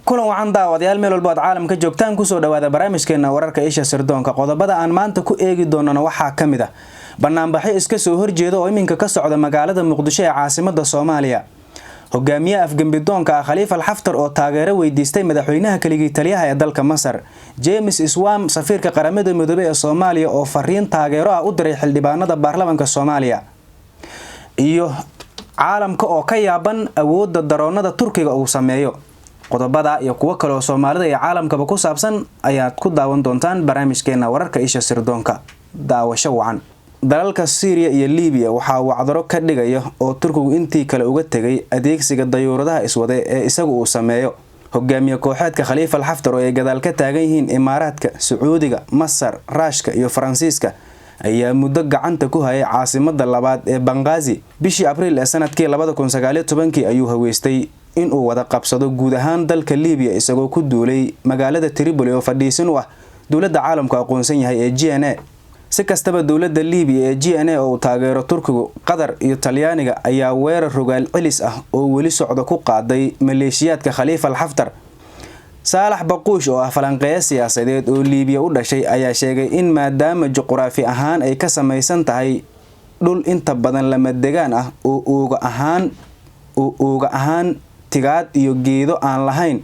kulan wacan daawadayaal meel walba caalamka joogtaan ku soo dhawaada barnaamijkeena wararka isha sirdoonka qodobada aan maanta ku eegi doonana waxaa kamid ah banaanbaxyo iska soo horjeeda oo iminka ka socda magaalada Muqdisho ee caasimada Soomaaliya hogaamiyaha afgambidoonka Khalifa Haftar oo taageero weydiistay madaxweynaha kaligii taliyaha ee dalka Masar James Iswam safiirka qaramada midoobay ee Soomaaliya oo fariin taageero ah u diray xildhibaanada baarlamaanka Soomaaliya iyo caalamka oo ka yaaban awoodda daroonada Turkiga uu sameeyo qodobada iyo kuwa kale oo Soomaalida iyo caalamkaba ku saabsan ayaad ku daawan doontaan barnaamijkeena wararka isha sirdoonka daawasho wacan dalalka Syria iyo Liibiya waxa uu wacdaro ka dhigaya oo Turkigu intii kale uga tagay adeegsiga dayuuradaha iswada ee isagu uu sameeyo hogaamiye kooxeedka Khalifa Haftar oo ay gadaal ka taagan yihiin Imaaraadka Sacuudiga Masar Raashka iyo Faransiiska ayaa muddo gacanta ku hayay caasimada labaad ee Benghazi bishii Abriil ee sanadkii 2019 ayuu haweystay in uu wada qabsado guud ahaan dalka Liibiya isagoo ku duulay magaalada Tripoli oo fadhiisan u ah dawladda caalamka aqoonsan yahay ee GNA si kastaba dawladda Liibiya ee GNA oo taageero Turkigu Qatar iyo Talyaaniga ayaa weerar rogaal cilis ah oo weli socdo ku qaaday maleeshiyaadka Khalifa Haftar Saalax Baquush oo ah falanqeeye siyaasadeed oo Liibiya u dhashay ayaa sheegay in maadaama juqraafi ahaan ay ka samaysan tahay dhul inta badan lama degaan ah oo uga ahaan tigaad iyo geedo aan lahayn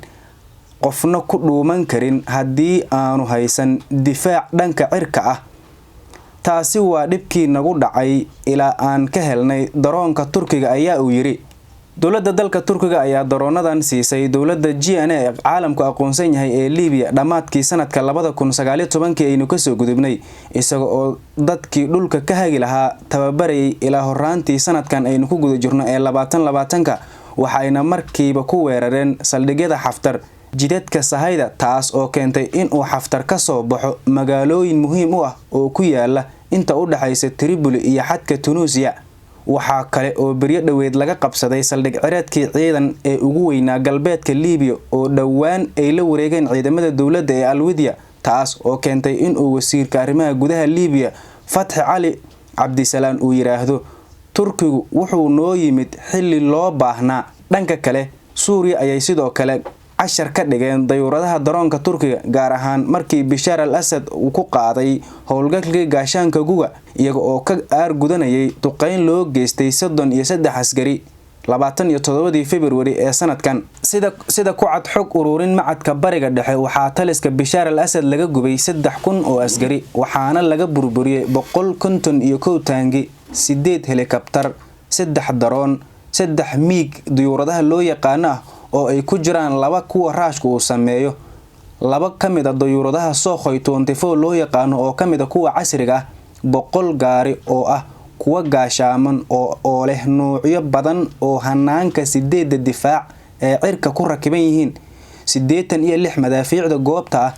qofna ku dhuuman karin haddii aanu haysan difaac dhanka cirka ah taasi waa dhibkii nagu dhacay ilaa aan ka helnay daroonka Turkiga ayaa uu yiri dawladda dalka Turkiga ayaa daroonadan siisay dawladda GNA ee caalamku aqoonsan yahay ee Liibiya dhamaadkii sanadka 2019 aynu ka soo gudubnay isaga oo dadkii dhulka ka hagi lahaa tababarayay ilaa horaantii sanadkan aynu ku guda jirno ee 2020ka waxayna markiiba ku weerareen saldhigyada Haftar jidadka sahayda taas oo keentay in uu Haftar ka soo baxo magaalooyin muhiim u ah oo ku yaala inta u dhaxaysa Tripoli iyo xadka Tunisia waxa kale oo bariyo dhaweed laga qabsaday saldhig cireedkii ciidan ee ugu weynaa galbeedka Liibiya oo dhawaan ay la wareegeen ciidamada dawladda ee Al-Widiya taas oo keentay in uu wasiirka arrimaha gudaha Liibiya Fathi Ali Abdisalaan uu yiraahdo Turkigu wuxuu noo yimid xilli loo baahnaa dhanka kale Suuriya ayay sidoo kale cashar ka dhigeen dayuuradaha daroonka Turkiga gaar ahaan markii Bashar al-Assad uu ku qaaday howlgalkii gaashaanka guga iyaga oo ka aargudanayay duqeyn loo geystay 33 askari 27 February ee sanadkan sida ku cad xog ururin macadka bariga dhexe waxaa taliska Bashar al-Assad laga gubay 3000 oo askari waxaana laga burburiyay 151 taangi 8 helikabtar 3 daroon 3 miig dayuuradaha loo yaqaan oo ay ku jiraan laba kuwa raashka uu sameeyo laba kamid ah dayuuradaha Sukhoi 24 loo yaqaan oo kamid ah kuwa casriga ah 100 gaari oo ah kuwa gaashaaman oo leh noocyo badan oo hanaanka 8 difaac ee cirka ku rakiban yihiin 86 madaafiicda goobta ah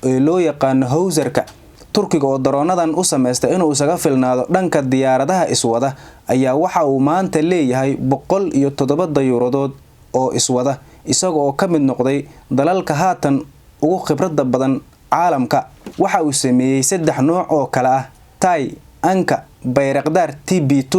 ee loo yaqaan Howzerka Turkiga oo daroonadan u sameystay inuu isaga filnaado dhanka diyaaradaha iswada ayaa waxa uu maanta leeyahay 107 dayuuradood oo iswada isaga oo ka mid noqday dalalka haatan ugu khibradda badan caalamka waxa uu sameeyay 3 nooc oo kala ah Tai Anka Bayraktar TB2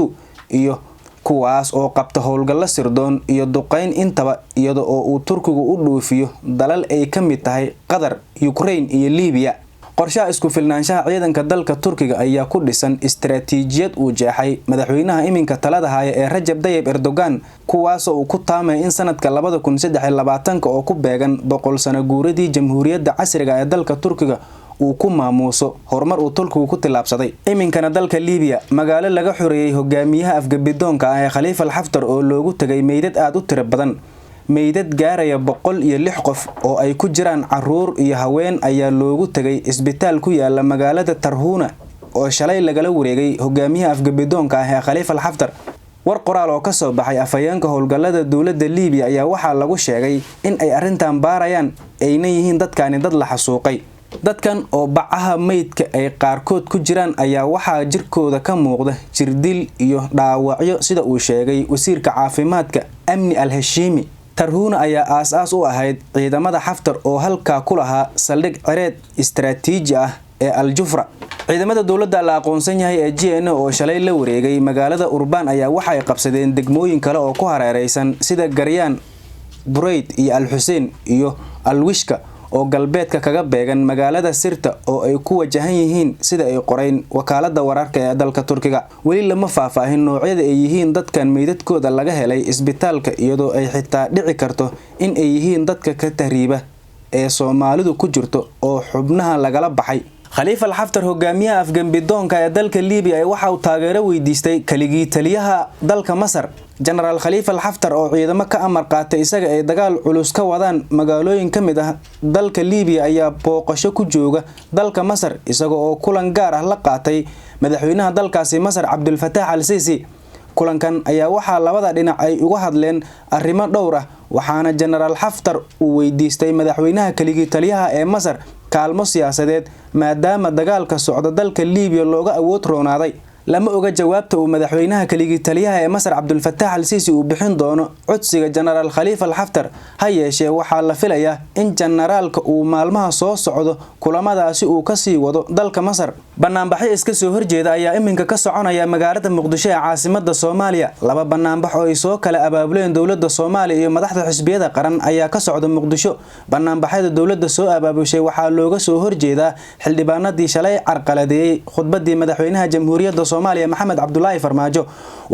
iyo kuwaas oo qabta howlgal sirdoon iyo duqeyn intaba iyadoo uu Turkigu u dhoofiyo dalal ay ka mid tahay Qatar Ukraine iyo Liibiya qorshaha isku filnaanshaha ciidanka dalka Turkiga ayaa ku dhisan istiraatiijiyad uu jeexay madaxweynaha iminka talada haya ee Rajab Tayyip Erdogan kuwaas oo ku taamay in sanadka 2023 oo ku beegan 100 sano guuradii jamhuuriyadda casriga ee dalka Turkiga uu ku maamuuso horumar uu Turkigu ku tilaabsaday iminkana dalka Liibiya magaalo laga xoreeyay hogaamiyaha afgambidoonka ee Khalifa Haftar oo loogu tagay meydad aad u tiro badan meydad gaaraya 106 qof oo ay ku jiraan caruur iyo haween ayaa loogu tagay isbitaal ku yaala magaalada Tarhuna oo shalay lagala wareegay hogaamiyaha afgambidoonka ee Khalifa Haftar war qoraal oo ka soo baxay afayeenka howlgallada dawladda Liibiya ayaa waxa lagu sheegay in ay arintan baarayaan ayna yihiin dadkani dad la xasuuqay dadkan oo bacaha meydka ay qaarkood ku jiraan ayaa waxa jirkooda ka muuqda jirdil iyo dhaawacyo sida uu sheegay wasiirka caafimaadka Amni al-Hashimi Tarhuna ayaa aas u ahayd ciidamada Haftar oo halka ku lahaa saldhig cireed istiraatiiji ah ee Al-Jufra ciidamada dawladda la aqoonsan yahay ee GNA oo shalay la wareegay magaalada Urban ayaa waxa ay qabsadeen degmooyin kale oo ku hareeraysan sida Garyaan Burayd iyo Al Xuseen iyo Al Wishka oo galbeedka kaga beegan magaalada Sirta oo ay ku wajahan yihiin sida ay qoreen wakaalada wararka ee dalka Turkiga. Weli lama faahfaahin noocyada ay yihiin dadkan meydadkooda laga helay isbitaalka iyadoo ay xitaa dhici karto in ay yihiin dadka ka tahriiba ee Soomaalidu ku jirto oo xubnaha lagala baxay. Khalifa Haftar hogaamiyaha Afgambidoonka ee dalka Liibiya waxa uu taageero weydiistay kaligii taliyaha dalka Masar General Khalifa Haftar oo ciidamo ka amar qaatay isaga ay dagaal culus ka wadaan magaalooyin kamid ah dalka Liibiya ayaa booqasho ku jooga dalka Masar isaga oo kulan gaar ah la qaatay madaxweynaha dalkaasi Masar Abdul Fattah al-Sisi. kulankan ayaa waxa labada dhinac ay uga hadleen arrimo dhowr ah waxaana General Haftar uu weydiistay madaxweynaha kaligii taliyaha ee Masar kaalmo siyaasadeed maadaama dagaalka socda dalka Liibiya looga awood roonaaday. lama oga jawaabta uu madaxweynaha kaligii taliyaha ee Masar Abdul Fattah al-Sisi uu bixin doono codsiga General Khalifa Haftar ha yeeshee waxaa la filayaa in generaalka uu maalmaha soo socdo kulamadaasi uu ka sii wado dalka Masar. banaanbaxyo iska soo horjeeda ayaa iminka ka soconaya magaalada Muqdisho ee caasimadda Soomaaliya. laba banaanbax oo ay soo kala abaabuleen dawladda Soomaaliya iyo madaxda xisbiyada qaran ayaa ka socda Muqdisho. banaanbaxyada dawladda soo abaabushay waxaa looga soo horjeedaa xildhibaanadii shalay carqaladeeyay khudbadii madaxweynaha Jamhuuriyadda Soomaaliya Maxamed Cabdullaahi Farmaajo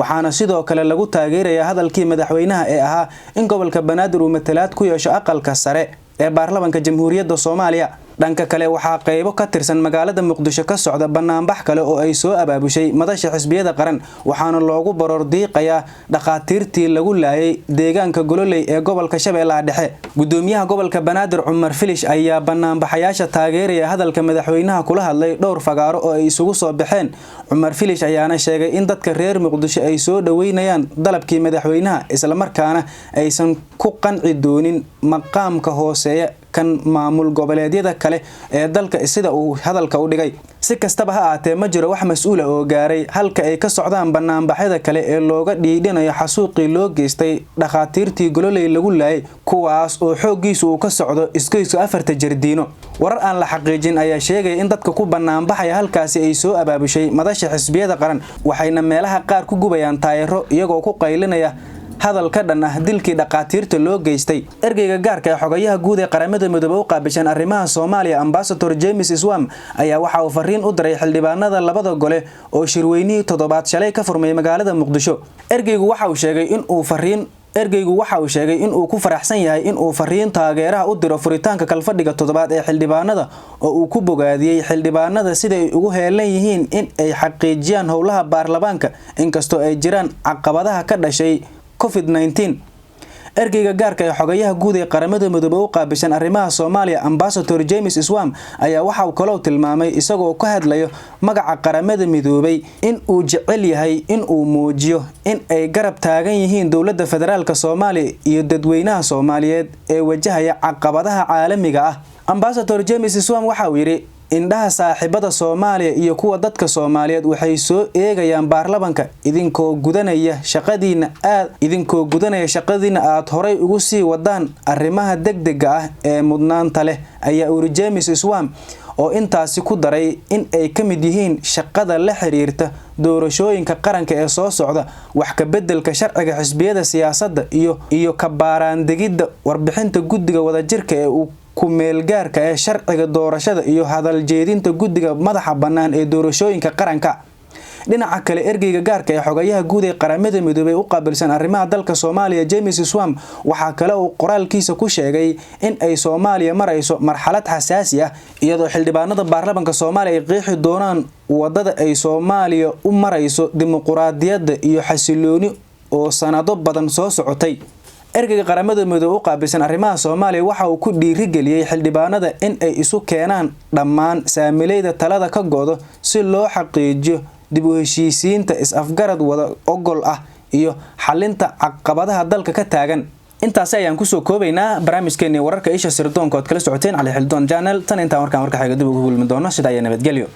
waxaana sidoo kale lagu taageerayaa hadalkii madaxweynaha ee ahaa in gobolka Banaadir uu matalaad ku yeesho aqalka sare ee baarlamaanka Jamhuuriyadda Soomaaliya. dhanka kale waxaa qaybo ka tirsan magaalada Muqdisho ka socda banaanbax kale oo ay soo abaabushay madasha xisbiyada qaran waxaana loogu baroor diiqayaa dhaqaatiirtii lagu laayay deegaanka Gololey ee gobolka Shabeellaha Dhexe. gudoomiyaha gobolka Banaadir Cumar Filish ayaa banaanbaxayaasha taageeraya hadalka madaxweynaha kula hadlay dhowr fagaaro oo ay isugu soo baxeen. Cumar Filish ayaana sheegay in dadka reer Muqdisho ay soo dhaweynayaan dalabkii madaxweynaha isla markaana aysan ku qanci doonin maqaamka hooseeya kan maamul goboleedyada kale ee dalka sida uu hadalka u dhigay. si kastaba ha ahaatee ma jiro wax mas'uul ah oo gaaray halka ay ka socdaan banaanbaxyada kale ee looga dhiidhinayo xasuuqii loo geystay dhaqaatiirtii Gololey lagu laayay kuwaas oo xoogiisu uu ka socdo iskaysu 4 jardiino. warar aan la xaqiijin ayaa sheegay in dadka ku banaanbaxaya halkaasi ay soo abaabushay madasha xisbiyada qaran waxayna meelaha qaar ku gubayaan taayiro iyagoo ku qaylinaya hadal ka dhan ah dilkii dhaqaatiirta loo geystay. ergeyga gaarka ee xogayaha guud ee qaramada midoobay u qaabishan arrimaha Soomaaliya Ambassador James Iswam ayaa waxa uu fariin u diray xildhibaanada labada gole oo shirweynihii toddobaad shalay ka furmay magaalada Muqdisho. ergeygu waxa uu sheegay in uu ku faraxsan yahay in uu fariin taageeraha u diro furitaanka kalfadhiga toddobaad ee xildhibaanada oo uu ku bogaadiyay xildhibaanada sida ay ugu heelan yihiin in ay xaqiijiyaan howlaha baarlamaanka inkastoo ay jiraan caqabadaha ka dhashay COVID-19. ergeyga gaarka ee xogayaha guud ee qaramada midoobay u qaabishan arrimaha Soomaaliya Ambassador James Iswam ayaa waxa uu kala tilmaamay isagoo ka hadlayo magaca qaramada midoobay in uu jecel yahay in uu muujiyo in ay garab taagan yihiin dawladda federaalka Soomaaliya iyo dadweynaha Soomaaliyeed ee wajahaya caqabadaha caalamiga ah. Ambassador James Iswam waxa uu yiri indhaha saaxiibada Soomaaliya iyo kuwa dadka Soomaaliyeed waxay soo eegayaan baarlamaanka idinkoo gudanaya shaqadiina aad horay ugu sii wadaan arrimaha degdega ah ee mudnaanta leh ayaa uu James Iswam oo intaasi ku daray in ay ka mid yihiin shaqada la xiriirta doorashooyinka qaranka ee soo socda wax ka bedelka sharciga xisbiyada siyaasadda iyo ka baaraandegida warbixinta guddiga wadajirka ee uu ku meel gaarka ee sharciga doorashada iyo hadal jeedinta guddiga madaxa bannaan ee doorashooyinka qaranka. dhinaca kale ergeyga gaarka ee xogayaha guud ee qaramada midoobay u qaabilsan arrimaha dalka Soomaaliya James Iswam waxa kale uu qoraalkiisa ku sheegay in ay Soomaaliya marayso marxalad xasaasi ah iyadoo xildhibaanada baarlamaanka Soomaaliya ay qeexi doonaan wadada ay Soomaaliya u marayso dimuqraadiyadda iyo xasilooni oo sanado badan soo socotay. ergeyga qaramada midoobay u qaabilsan arrimaha Soomaaliya waxa uu ku dhiirigeliyay xildhibaanada in ay isu keenaan dhammaan saamilayda talada ka goodo si loo xaqiijiyo dib u heshiisiinta is-afgarad wada ogol ah iyo xalinta caqabadaha dalka ka taagan. intaas ayaan ku soo koobaynaa barnaamijkeena wararka isha sirdoonka oo kala socoteen Cali Xildoon Channel tan inta warka xiga dib ugu kulmi doono sida ay nabadgelyo.